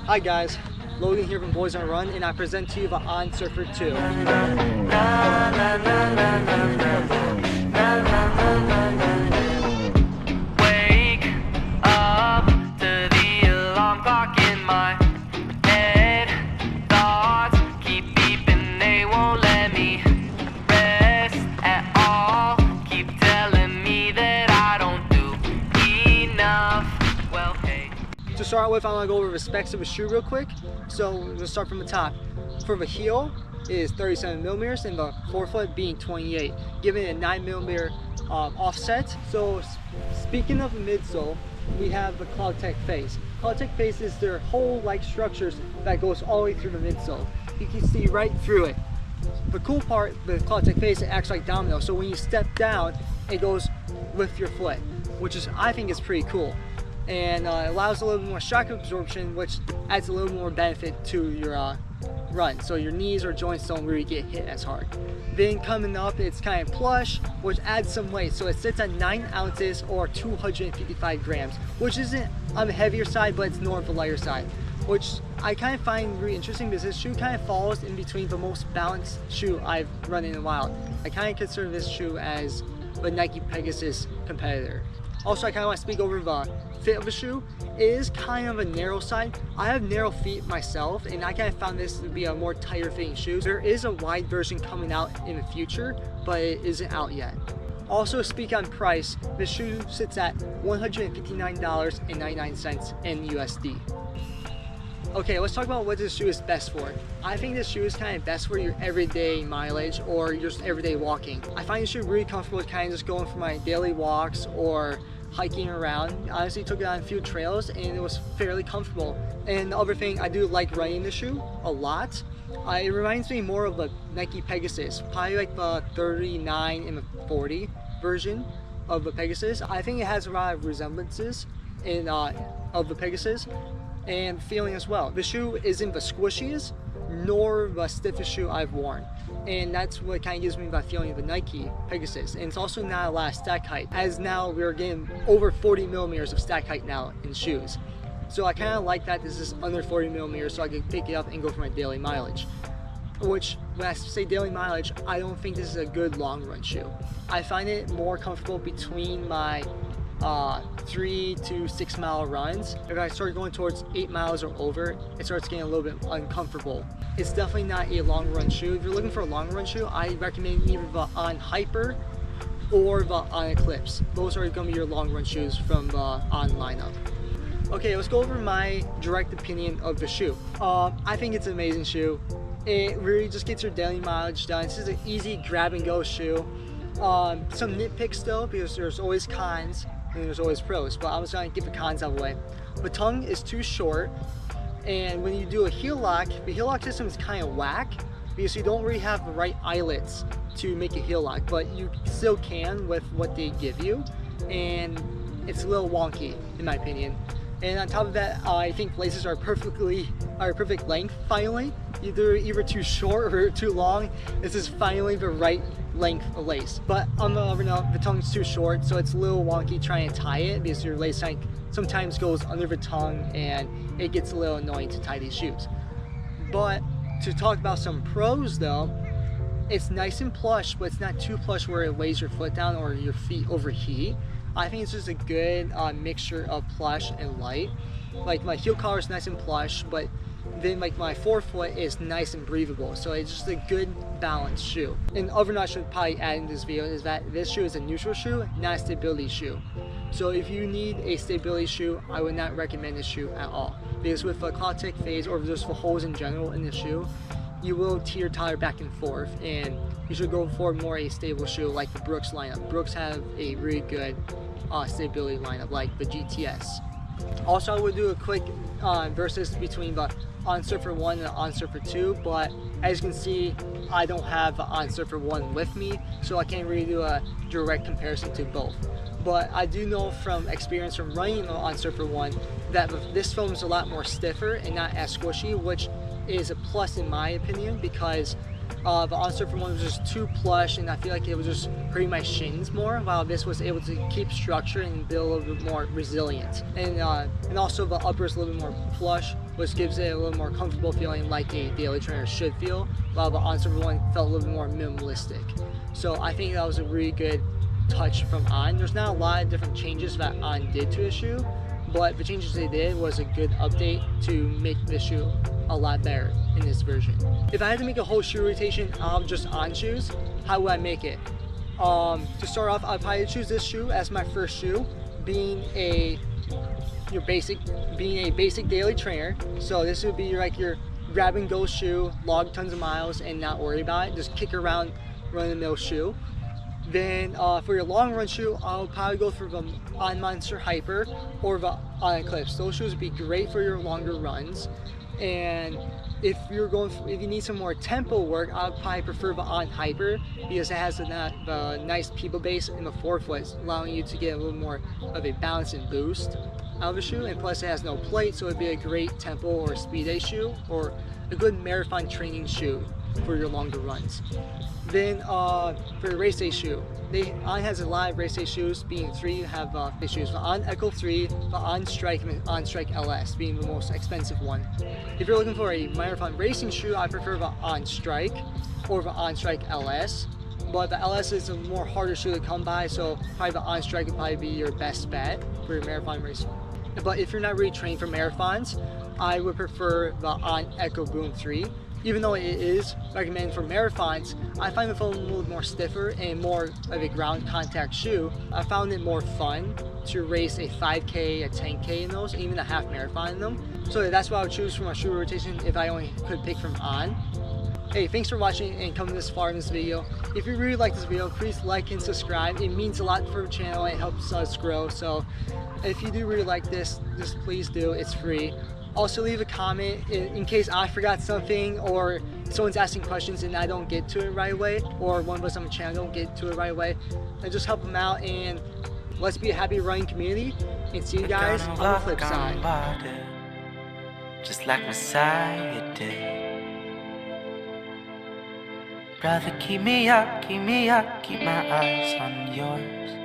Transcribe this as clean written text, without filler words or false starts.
Hi guys, Logan here from Boys on Run, and I present to you the On Surfer 2. Wake up to the alarm clock in my head. Thoughts keep beeping, they won't let me rest at all. Keep telling me that I don't do enough. Well, hey. To start with, I want to go over the specs of the shoe real quick. So we'll start from the top. For the heel, it is 37 millimeters, and the forefoot being 28, giving it a 9 millimeter offset. So speaking of the midsole, we have the CloudTech face. CloudTech face is their whole like structures that goes all the way through the midsole. You can see right through it. The cool part with CloudTech face, it acts like domino. So when you step down, it goes with your foot, which is, I think, is pretty cool. And allows a little bit more shock absorption, which adds a little more benefit to your run, so your knees or joints don't really get hit as hard. Then coming up, it's kind of plush, which adds some weight, so it sits at 9 ounces or 255 grams, which isn't on the heavier side, but it's more of the lighter side, which I kind of find really interesting because this shoe kind of falls in between the most balanced shoe I've run in a while. I kind of consider this shoe as the Nike Pegasus competitor. Also, I kind of want to speak over the fit of the shoe. It is kind of a narrow side. I have narrow feet myself, and I kind of found this to be a more tighter fitting shoe. There is a wide version coming out in the future, but it isn't out yet. Also, speak on price, the shoe sits at $159.99 in USD. Okay, let's talk about what this shoe is best for. I think this shoe is kind of best for your everyday mileage or just everyday walking. I find this shoe really comfortable kind of just going for my daily walks or hiking around. I honestly took it on a few trails and it was fairly comfortable. And the other thing, I do like running the shoe a lot. It reminds me more of the Nike Pegasus, probably like the 39 and the 40 version of the Pegasus. I think it has a lot of resemblances in of the Pegasus and feeling as well. The shoe isn't the squishiest nor the stiffest shoe I've worn, and that's what kind of gives me that feeling of the Nike Pegasus. And it's also not a lot of stack height, as now we're getting over 40 millimeters of stack height now in shoes. So I kind of like that this is under 40 millimeters, so I can pick it up and go for my daily mileage. Which, when I say daily mileage, I don't think this is a good long run shoe. I find it more comfortable between my 3 to 6 mile runs. If I start going towards 8 miles or over, it starts getting a little bit uncomfortable. It's definitely not a long run shoe. If you're looking for a long run shoe, I recommend either the On Hyper or the On Eclipse. Those are going to be your long run shoes from the On lineup. Okay, let's go over my direct opinion of the shoe. I think it's an amazing shoe. It really just gets your daily mileage done. This is an easy grab and go shoe. Some nitpicks though, because there's always cons and there's always pros, but I was going to get the cons out of the way. The tongue is too short, and when you do a heel lock, the heel lock system is kind of whack because you don't really have the right eyelets to make a heel lock, but you still can with what they give you, and it's a little wonky in my opinion. And on top of that, I think laces are perfect length finally. Either too short or too long. This is finally the right length of lace. But on the other note, the tongue's too short, so it's a little wonky trying to tie it because your lace sometimes goes under the tongue and it gets a little annoying to tie these shoes. But to talk about some pros though, it's nice and plush, but it's not too plush where it weighs your foot down or your feet overheat. I think it's just a good mixture of plush and light. Like my heel collar is nice and plush, but then like my forefoot is nice and breathable, so it's just a good balanced shoe. And other note I should probably add in this video is that this shoe is a neutral shoe, not a stability shoe. So if you need a stability shoe, I would not recommend this shoe at all, because with the CloudTech phase or just the holes in general in the shoe, you will teeter-totter back and forth, and you should go for more a stable shoe like the Brooks lineup. Brooks have a really good stability lineup like the GTS. Also, I would do a quick versus between the On Surfer 1 and the On Surfer 2, but as you can see, I don't have the On Surfer 1 with me, so I can't really do a direct comparison to both. But I do know from experience from running on Surfer 1 that this foam is a lot more stiffer and not as squishy, which is a plus in my opinion, because The on-surfer one was just too plush, and I feel like it was just hurting my shins more, while this was able to keep structure and build a little bit more resilient. And also the upper is a little bit more plush, which gives it a little more comfortable feeling like a daily trainer should feel, while the on-surfer one felt a little bit more minimalistic. So I think that was a really good touch from On. There's not a lot of different changes that On did to the shoe, but the changes they did was a good update to make the shoe a lot better in this version. If I had to make a whole shoe rotation out of just On shoes, how would I make it? To start off, I'd probably choose this shoe as my first shoe, being a basic daily trainer. So this would be like your grab and go shoe, log tons of miles and not worry about it, just kick around, run the mill shoe. Then for your long run shoe, I'll probably go for the On Monster Hyper or the On Eclipse. Those shoes would be great for your longer runs. And if you need some more tempo work, I would probably prefer the On Hyper because it has the nice people base in the forefoot, allowing you to get a little more of a balance and boost out of the shoe. And plus it has no plate, so it'd be a great tempo or speed day shoe, or a good marathon training shoe for your longer runs. Then for a race day shoe, On has a lot of race day shoes, being 3 you have the shoes, the On Echo 3, the On Strike, and the On Strike LS being the most expensive one. If you're looking for a marathon racing shoe, I prefer the On Strike or the On Strike LS, but the LS is a more harder shoe to come by, so probably the On Strike would probably be your best bet for your marathon racing. But if you're not really trained for marathons, I would prefer the On Echo Boom 3. Even though it is recommended for marathons, I find the foam a little more stiffer and more of a ground contact shoe. I found it more fun to race a 5K, a 10K in those, and even a half marathon in them. So that's what I would choose for my shoe rotation if I only could pick from On. Hey, thanks for watching and coming this far in this video. If you really like this video, please like and subscribe. It means a lot for the channel. It helps us grow. So if you do really like this, just please do. It's free. Also leave a comment in case I forgot something, or someone's asking questions and I don't get to it right away, or one of us on the channel don't get to it right away. And just help them out, and let's be a happy running community, and see you guys on the flip side. Just like Messiah did. Brother, keep me up, keep my eyes on yours.